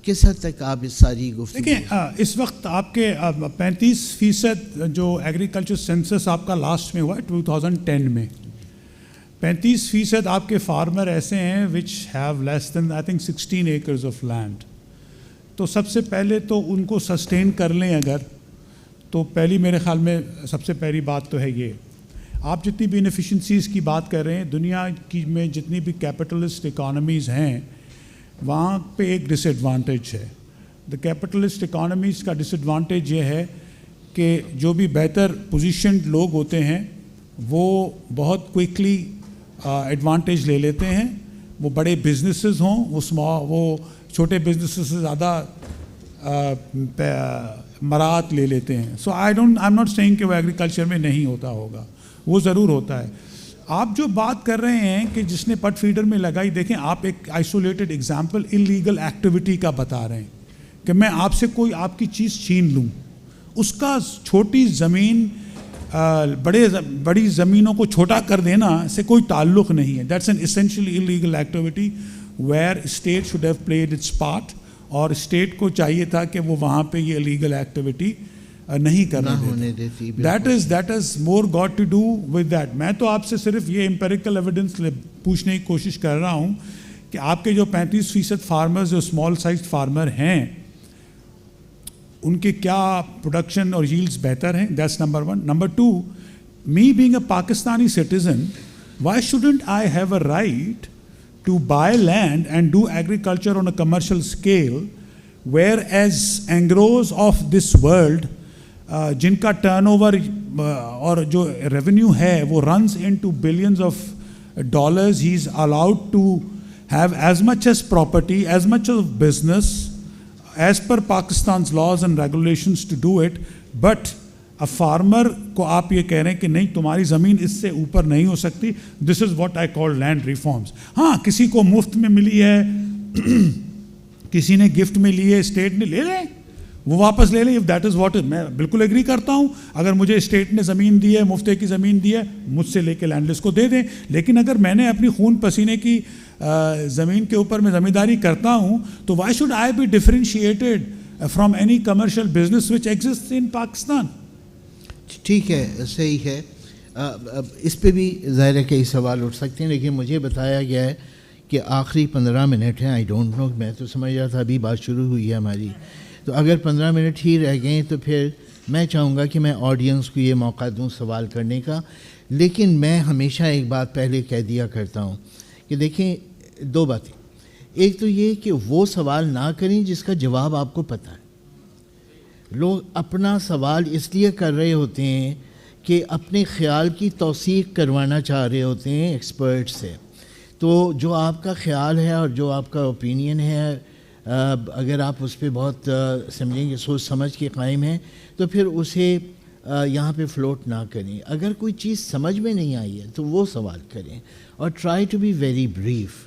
کس حد تک آپ اس ساری گفتگو؟ دیکھیں، اس وقت آپ کے 35% جو ایگریکلچر سینسس آپ کا لاسٹ میں ہوا ہے 2010 میں، 35% آپ کے فارمر ایسے ہیں which have less than I think 16 acres of land. تو سب سے پہلے تو ان کو سسٹین کر لیں اگر، تو پہلی میرے خیال میں سب سے پہلی بات تو ہے یہ. آپ جتنی بھی انفیشنسیز کی بات کر رہے ہیں، دنیا کی میں جتنی بھی کیپٹلسٹ اکانومیز ہیں وہاں پہ ایک ڈس ایڈوانٹیج ہے. دا کیپٹلسٹ اکانومیز کا ڈس ایڈوانٹیج یہ ہے کہ جو بھی بہتر پوزیشنڈ لوگ ہوتے ہیں وہ بہت کوئکلی ایڈوانٹیج لے لیتے ہیں. وہ بڑے بزنسز ہوں، وہ چھوٹے بزنسز سے زیادہ مراعات لے لیتے ہیں. سو آئی ایم ناٹ سیئنگ کہ وہ ایگریکلچر میں نہیں ہوتا ہوگا، وہ ضرور ہوتا ہے. آپ جو بات کر رہے ہیں کہ جس نے پٹ فیڈر میں لگائی، دیکھیں آپ ایک آئسولیٹڈ ایگزامپل انلیگل ایکٹیویٹی کا بتا رہے ہیں کہ میں آپ سے کوئی آپ کی چیز چھین لوں، اس کا چھوٹی زمین بڑی زمینوں کو چھوٹا کر دینا سے کوئی تعلق نہیں ہے. That's an essentially illegal activity where state should have played its part, اور اسٹیٹ کو چاہیے تھا کہ وہ وہاں پہ یہ انلیگل ایکٹیویٹی نہیں کرنے دیتی. That is more got to do with that. میں تو آپ سے صرف یہ امپیریکل ایویڈنس پوچھنے کی کوشش کر رہا ہوں کہ آپ کے جو 35% فارمرز جو اسمال سائز فارمر ہیں ان کے کیا پروڈکشن اور ییلڈز بہتر ہیں. That's number 1. Number 2, me being a Pakistani citizen, why shouldn't I have a right to buy land and do agriculture on a commercial scale whereas Engros of this world جن کا turnover اور جو revenue ہے وہ runs into billions of dollars, he is allowed to have as much as property, as much of business, as per Pakistan's laws and regulations to do it, but a farmer کو آپ یہ کہہ رہے ہیں کہ نہیں تمہاری زمین اس سے اوپر نہیں ہو سکتی. This is what I call land reforms. ہاں کسی کو مفت میں ملی ہے, کسی نے گفٹ میں لی ہے, اسٹیٹ نے لے لیں, وہ واپس لے لیں. if that is what میں بالکل ایگری کرتا ہوں. اگر مجھے اسٹیٹ نے زمین دی ہے, مفتے کی زمین دی ہے, مجھ سے لے کے لینڈ لیس کو دے دیں. لیکن اگر میں نے اپنی خون پسینے کی زمین کے اوپر میں زمینداری کرتا ہوں تو why should I be differentiated from any commercial business which exist in Pakistan. ٹھیک ہے, صحیح ہے. اس پہ بھی ظاہر ہے کئی سوال اٹھ سکتے ہیں, لیکن مجھے بتایا گیا ہے کہ آخری 15 منٹ ہیں. آئی ڈونٹ نو, میں تو سمجھ رہا تھا ابھی بات شروع ہوئی ہے ہماری, تو اگر 15 منٹ ہی رہ گئے تو پھر میں چاہوں گا کہ میں آڈینس کو یہ موقع دوں سوال کرنے کا. لیکن میں ہمیشہ ایک بات پہلے کہہ دیا کرتا ہوں کہ دیکھیں, 2 باتیں. ایک تو یہ کہ وہ سوال نہ کریں جس کا جواب آپ کو پتہ ہے. لوگ اپنا سوال اس لیے کر رہے ہوتے ہیں کہ اپنے خیال کی توثیق کروانا چاہ رہے ہوتے ہیں ایکسپرٹ سے. تو جو آپ کا خیال ہے اور جو آپ کا اوپینین ہے, اگر آپ اس پہ بہت سمجھیں گے, سوچ سمجھ کے قائم ہیں, تو پھر اسے یہاں پہ فلوٹ نہ کریں. اگر کوئی چیز سمجھ میں نہیں آئی ہے تو وہ سوال کریں, اور try to be very brief.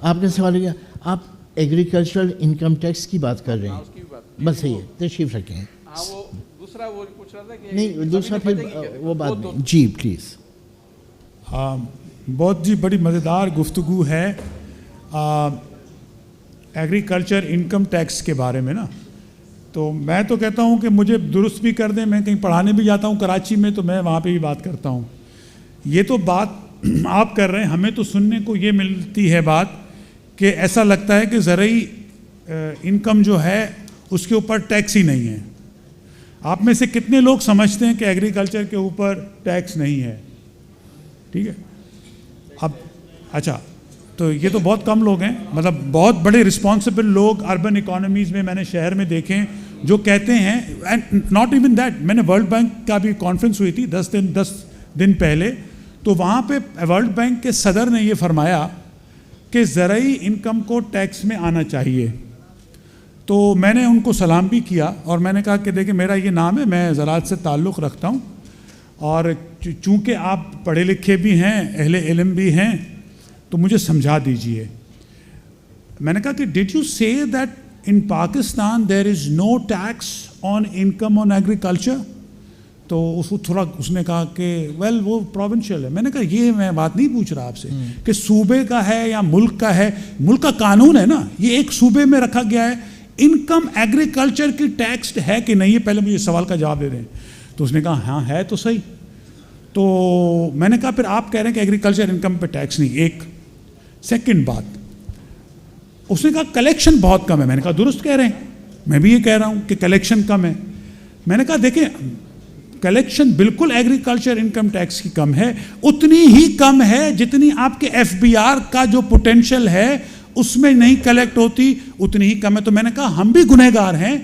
آپ نے سوال کیا, آپ ایگریکلچرل انکم ٹیکس کی بات کر رہے ہیں, بس صحیح ہے, تشریف رکھیں. ہاں وہ دوسرا وہ پوچھ رہا تھا کہ نہیں, دوسرا پھر وہ بعد میں. جی پلیز. بہت جی بڑی مزیدار گفتگو ہے ایگریکلچر انکم ٹیکس کے بارے میں نا. تو میں تو کہتا ہوں کہ مجھے درست بھی کر دیں, میں کہیں پڑھانے بھی جاتا ہوں کراچی میں, تو میں وہاں پہ بھی بات کرتا ہوں. یہ تو بات آپ کر رہے ہیں, ہمیں تو سننے کو یہ ملتی ہے بات کہ ایسا لگتا ہے کہ زرعی انکم جو ہے اس کے اوپر ٹیکس ہی نہیں ہے. آپ میں سے کتنے لوگ سمجھتے ہیں کہ ایگریکلچر کے اوپر ٹیکس نہیں ہے؟ ٹھیک ہے, اب اچھا, تو یہ تو بہت کم لوگ ہیں, مطلب بہت بڑے رسپانسبل لوگ اربن اکانومیز میں نے شہر میں دیکھے جو کہتے ہیں, اینڈ ناٹ ایون دیٹ, میں نے ورلڈ بینک کا بھی کانفرنس ہوئی تھی 10 دن پہلے, تو وہاں پہ ورلڈ بینک کے صدر نے یہ فرمایا کہ زرعی انکم کو ٹیکس میں آنا چاہیے. تو میں نے ان کو سلام بھی کیا اور میں نے کہا کہ دیکھیں میرا یہ نام ہے, میں زراعت سے تعلق رکھتا ہوں, اور چونکہ آپ پڑھے لکھے بھی ہیں, اہل علم بھی ہیں, تو مجھے سمجھا دیجئے. میں نے کہا کہ did you say that in Pakistan there is no tax on income on agriculture? تو اس نے کہا کہ ویل وہ پروونشل ہے. میں نے کہا یہ میں بات نہیں پوچھ رہا آپ سے کہ صوبے کا ہے یا ملک کا ہے, ملک کا قانون ہے نا, یہ ایک صوبے میں رکھا گیا ہے. انکم ایگریکلچر کی ٹیکسڈ ہے کہ نہیں ہے, پہلے مجھے سوال کا جواب دے دیں. تو اس نے کہا ہاں ہے تو صحیح. تو میں نے کہا پھر آپ کہہ رہے ہیں کہ ایگریکلچر انکم پہ ٹیکس نہیں. ایک سیکنڈ بات, اس نے کہا کلیکشن بہت کم ہے. میں نے کہا درست کہہ رہے ہیں, میں بھی یہ کہہ رہا ہوں کہ کلیکشن کم ہے. میں نے کہا دیکھیں کلیکشن بالکل ایگریکلچر انکم ٹیکس کی کم ہے, اتنی ہی کم ہے جتنی آپ کے FBR کا جو پوٹینشیل ہے اس میں نہیں کلیکٹ ہوتی, اتنی ہی کم ہے. تو میں نے کہا ہم بھی گنہگار ہیں,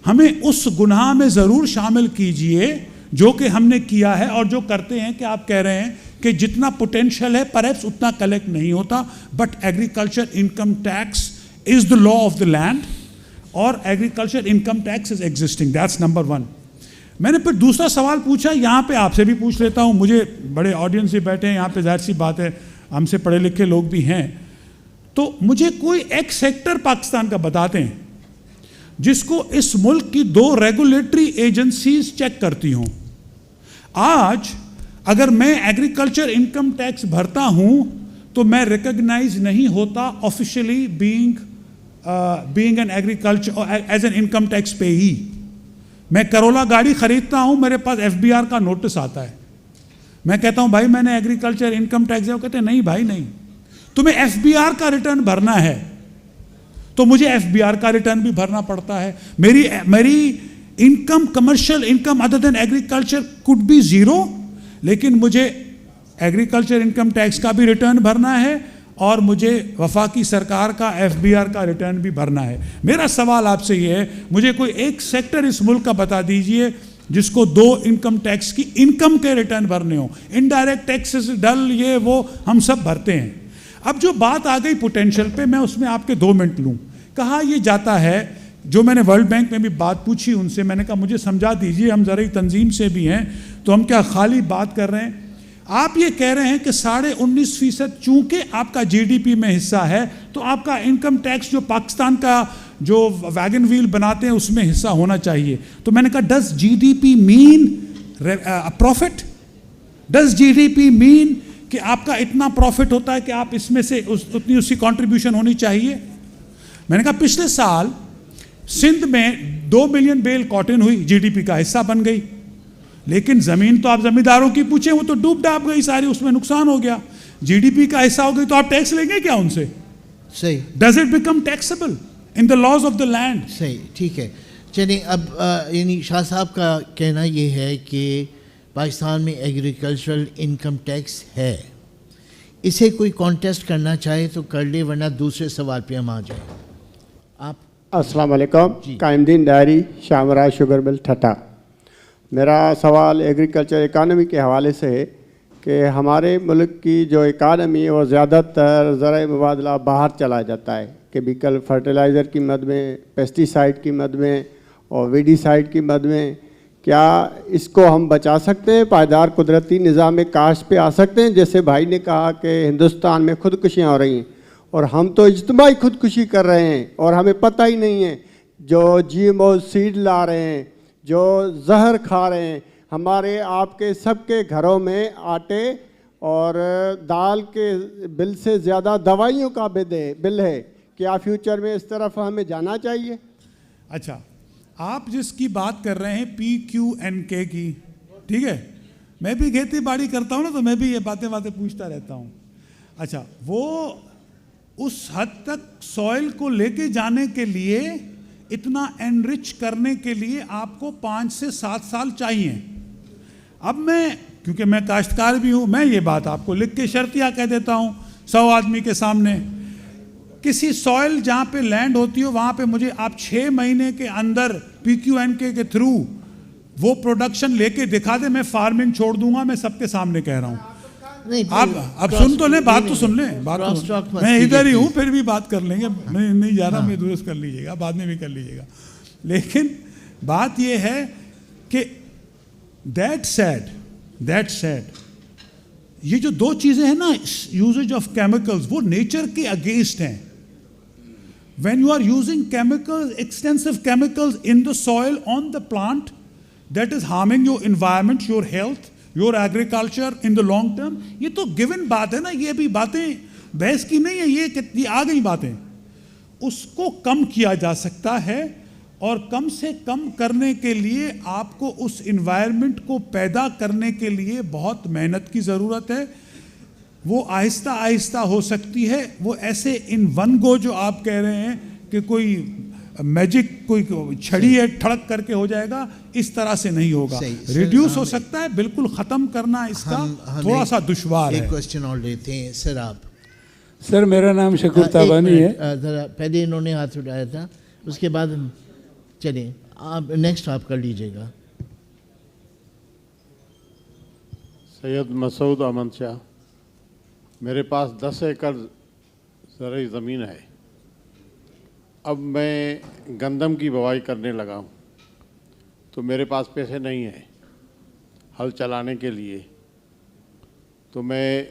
ہمیں اس گناہ میں ضرور شامل کیجئے جو کہ ہم نے کیا ہے اور جو کرتے ہیں کہ آپ کہہ رہے ہیں کہ جتنا پوٹینشیل ہے پرہیپس اتنا کلیکٹ نہیں ہوتا. But agriculture income tax is the law of the land, اور agriculture income tax is existing. That's number 1. میں نے پھر دوسرا سوال پوچھا, یہاں پہ آپ سے بھی پوچھ لیتا ہوں, مجھے بڑے آڈینس سے بیٹھے ہیں یہاں پہ, ظاہر سی بات ہے ہم سے پڑھے لکھے لوگ بھی ہیں, تو مجھے کوئی ایک سیکٹر پاکستان کا بتاتے ہیں جس کو اس ملک کی 2 ریگولیٹری ایجنسیز چیک کرتی ہوں. آج اگر میں ایگریکلچر انکم ٹیکس بھرتا ہوں تو میں ریکگنائز نہیں ہوتا officially being an agriculture as an income tax payee. میں کرولا گاڑی خریدتا ہوں, میرے پاس FBR کا نوٹس آتا ہے, میں کہتا ہوں بھائی میں نے ایگریکلچر انکم ٹیکس ہے, وہ کہتے ہیں نہیں بھائی نہیں, تمہیں FBR کا ریٹرن بھرنا ہے, تو مجھے FBR کا ریٹرن بھی بھرنا پڑتا ہے. میری income, commercial income other than agriculture could be 0, لیکن مجھے ایگریکلچر انکم ٹیکس کا بھی ریٹرن بھرنا ہے اور مجھے وفاقی سرکار کا FBR کا ریٹرن بھی بھرنا ہے. میرا سوال آپ سے یہ ہے, مجھے کوئی ایک سیکٹر اس ملک کا بتا دیجئے جس کو 2 انکم ٹیکس کی انکم کے ریٹرن بھرنے ہوں. انڈائریکٹ ٹیکسز ڈل یہ وہ ہم سب بھرتے ہیں. اب جو بات آ گئی پوٹینشیل پہ, میں اس میں آپ کے 2 منٹ لوں. کہا یہ جاتا ہے, جو میں نے ورلڈ بینک میں بھی بات پوچھی ان سے, میں نے کہا مجھے سمجھا دیجئے, ہم زرعی تنظیم سے بھی ہیں تو ہم کیا خالی بات کر رہے ہیں. آپ یہ کہہ رہے ہیں کہ 19.5% چونکہ آپ کا GDP میں حصہ ہے تو آپ کا انکم ٹیکس جو پاکستان کا جو ویگن ویل بناتے ہیں اس میں حصہ ہونا چاہیے. تو میں نے کہا does GDP mean profit? Does GDP mean کہ آپ کا اتنا پروفٹ ہوتا ہے کہ آپ اس میں سے اتنی اس کی کنٹریبیوشن ہونی چاہیے؟ میں نے کہا پچھلے سال سندھ میں 2 ملین بیل کاٹن ہوئی, GDP کا حصہ بن گئی, لیکن زمین تو آپ زمینداروں کی پوچھیں وہ تو ڈوب ڈاب گئی ساری, اس میں نقصان ہو گیا. GDP کا حصہ ہو گئی تو آپ ٹیکس لیں گے کیا ان سے؟ صحیح. Does it become taxable in the laws of the land? صحیح, ٹھیک ہے. چلیں اب یعنی شاہ صاحب کا کہنا یہ ہے کہ پاکستان میں ایگریکلچرل انکم ٹیکس ہے, اسے کوئی کانٹیسٹ کرنا چاہے تو کر لے, ورنہ دوسرے سوال پہ ہم آ جائیں. آپ. السلام علیکم. قائم دین ڈائری, شامراج شوگر مل ٹھٹا. میرا سوال ایگریکلچر اکانومی کے حوالے سے ہے کہ ہمارے ملک کی جو اکانومی ہے وہ زیادہ تر زرعی مبادلہ باہر چلا جاتا ہے, کیمیکل فرٹیلائزر کی مد میں, پیسٹی سائڈ کی مد میں اور ویڈی سائڈ کی مد میں. کیا اس کو ہم بچا سکتے ہیں, پائیدار قدرتی نظام کاشت پہ آ سکتے ہیں؟ جیسے بھائی نے کہا کہ ہندوستان میں خودکشیاں ہو رہی ہیں اور ہم تو اجتماعی خودکشی کر رہے ہیں اور ہمیں پتہ ہی نہیں ہے. جو GMO سیڈ لا رہے ہیں, جو زہر کھا رہے ہیں, ہمارے آپ کے سب کے گھروں میں آٹے اور دال کے بل سے زیادہ دوائیوں کا بل ہے. کیا فیوچر میں اس طرف ہمیں جانا چاہیے؟ اچھا, آپ جس کی بات کر رہے ہیں PQNK کی, ٹھیک ہے, میں بھی کھیتی باڑی کرتا ہوں نا تو میں بھی یہ باتیں پوچھتا رہتا ہوں. اچھا, وہ اس حد تک سوئل کو لے کے جانے کے لیے, اتنا انرچ کرنے کے لیے آپ کو 5 سے 7 سال چاہیے. اب میں کیونکہ میں کاشتکار بھی ہوں, میں یہ بات آپ کو لکھ کے شرطیہ کہہ دیتا ہوں 100 آدمی کے سامنے. کسی سوئل جہاں پہ لینڈ ہوتی ہو وہاں پہ مجھے آپ 6 مہینے کے اندر PQNK کے تھرو وہ پروڈکشن لے کے دکھا دیں, میں فارمنگ چھوڑ دوں گا. میں سب کے سامنے کہہ رہا ہوں. آپ اب سن تو لیں, بات تو سن لیں, میں ادھر ہی ہوں, پھر بھی بات کر لیں گے. میں نہیں جا رہا, میں درست کر لیجیے گا, بعد میں بھی کر لیجیے گا. لیکن بات یہ ہے کہ دیٹ سیڈ یہ جو 2 چیزیں ہیں نا, یوزیج آف کیمیکلز, وہ نیچر کے اگینسٹ ہیں. When you are using chemicals, extensive chemicals in the soil, on the plant, that is harming your environment, your health, your agriculture in the long term. یہ تو given بات ہے نا, یہ بھی باتیں بحث کی نہیں ہے, یہ آ گئی باتیں. اس کو کم کیا جا سکتا ہے, اور کم سے کم کرنے کے لیے آپ کو اس انوائرمنٹ کو پیدا کرنے کے لیے بہت محنت کی ضرورت ہے. وہ آہستہ آہستہ ہو سکتی ہے, وہ ایسے ان ون گو جو آپ کہہ رہے ہیں کہ کوئی میجک, کوئی چھڑی ہے ٹھڑک کر کے ہو جائے گا, اس طرح سے نہیں ہوگا. ریڈیوس ہو سکتا ہے, بالکل ختم کرنا اس کا تھوڑا سا دشوار ہے. ایک کوشچن اور لیتے ہیں سر. آپ سر, میرا نام شکور تابانی ہے. ذرا پہلے انہوں نے ہاتھ اٹھایا تھا, اس کے بعد چلیں آپ نیکسٹ آپ کر لیجیے گا. سید مسعود احمد شاہ. میرے پاس 10 ایکڑ زرعی زمین ہے. اب میں گندم کی بوائی کرنے لگا ہوں تو میرے پاس پیسے نہیں ہیں ہل چلانے کے لیے. تو میں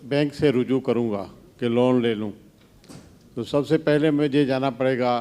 بینک سے رجوع کروں گا کہ لون لے لوں. تو سب سے پہلے مجھے جانا پڑے گا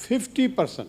50%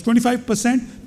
25%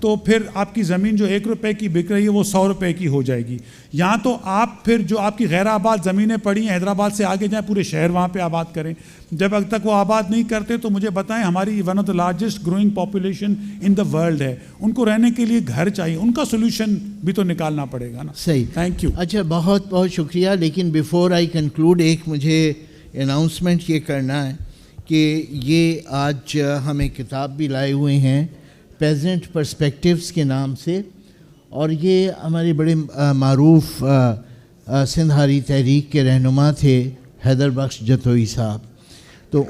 تو پھر آپ کی زمین جو 1 روپے کی بک رہی ہے وہ 100 روپے کی ہو جائے گی. یہاں تو آپ پھر جو آپ کی غیر آباد زمینیں پڑی ہیں حیدرآباد سے آگے جائیں, پورے شہر وہاں پہ آباد کریں. جب تک وہ آباد نہیں کرتے تو مجھے بتائیں, ہماری one of the largest growing population in the world ہے, ان کو رہنے کے لیے گھر چاہیے, ان کا سولوشن بھی تو نکالنا پڑے گا نا. صحیح, تھینک یو. اچھا, بہت بہت شکریہ. لیکن بیفور آئی کنکلوڈ ایک مجھے اناؤنسمنٹ یہ کرنا ہے کہ یہ آج ہم ایک کتاب بھی لائے ہوئے ہیں پیزنٹ پرسپیکٹیوز کے نام سے, اور یہ ہمارے بڑے معروف سندھاری تحریک کے رہنما تھے حیدر بخش جتوئی صاحب. تو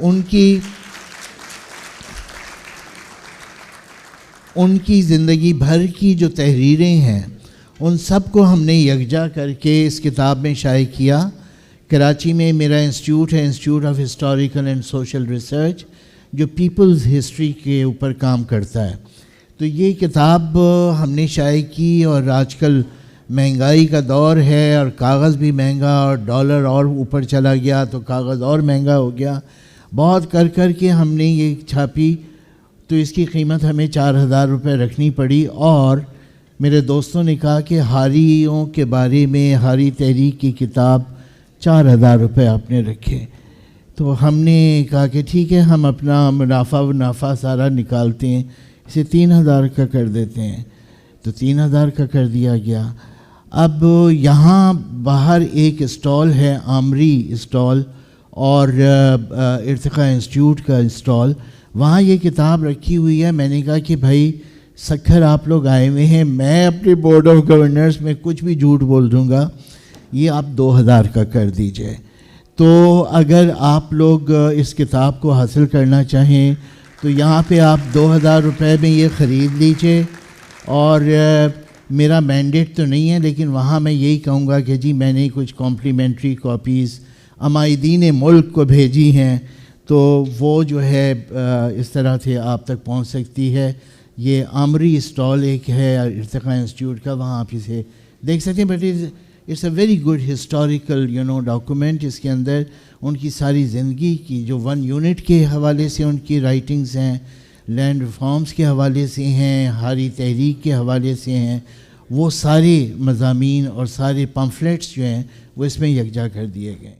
ان کی زندگی بھر کی جو تحریریں ہیں ان سب کو ہم نے یکجا کر کے اس کتاب میں شائع کیا. کراچی میں میرا انسٹیٹیوٹ ہے, institute of historical and social research, جو پیپلز ہسٹری کے اوپر کام کرتا ہے. تو یہ کتاب ہم نے شائع کی, اور آج کل مہنگائی کا دور ہے اور کاغذ بھی مہنگا, اور ڈالر اور اوپر چلا گیا تو کاغذ اور مہنگا ہو گیا. بہت کر کے ہم نے یہ چھاپی, تو اس کی قیمت ہمیں 4,000 روپے رکھنی پڑی. اور میرے دوستوں نے کہا کہ ہاریوں کے بارے میں, ہاری تحریک کی کتاب 4,000 روپے آپ نے رکھے. تو ہم نے کہا کہ ٹھیک ہے, ہم اپنا منافع سارا نکالتے ہیں, اسے 3,000 کا کر دیتے ہیں. تو 3,000 کا کر دیا گیا. اب یہاں باہر ایک اسٹال ہے, آمری اسٹال, اور ارتقاء انسٹیٹیوٹ کا اسٹال, وہاں یہ کتاب رکھی ہوئی ہے. میں نے کہا کہ بھائی سکھر آپ لوگ آئے ہوئے ہیں, میں اپنے بورڈ آف گورنرز میں کچھ بھی جھوٹ بول دوں گا, یہ آپ 2,000 کا کر دیجئے. تو اگر آپ لوگ اس کتاب کو حاصل کرنا چاہیں تو یہاں پہ آپ 2,000 روپے میں یہ خرید لیجئے. اور میرا مینڈیٹ تو نہیں ہے, لیکن وہاں میں یہی کہوں گا کہ جی میں نے کچھ کمپلیمنٹری کاپیز عمائدین ملک کو بھیجی ہیں, تو وہ جو ہے اس طرح سے آپ تک پہنچ سکتی ہے. یہ آمری اسٹال ایک ہے ارتقاء انسٹیٹیوٹ کا, وہاں آپ اسے دیکھ سکتے ہیں. But it's a very good historical document. اس کے اندر ان کی ساری زندگی کی جو 1 یونٹ کے حوالے سے ان کی رائٹنگز ہیں, لینڈ ریفارمز کے حوالے سے ہیں, ہاری تحریک کے حوالے سے ہیں, وہ سارے مضامین اور سارے پمفلیٹس جو ہیں وہ اس میں یکجا کر دیے گئے.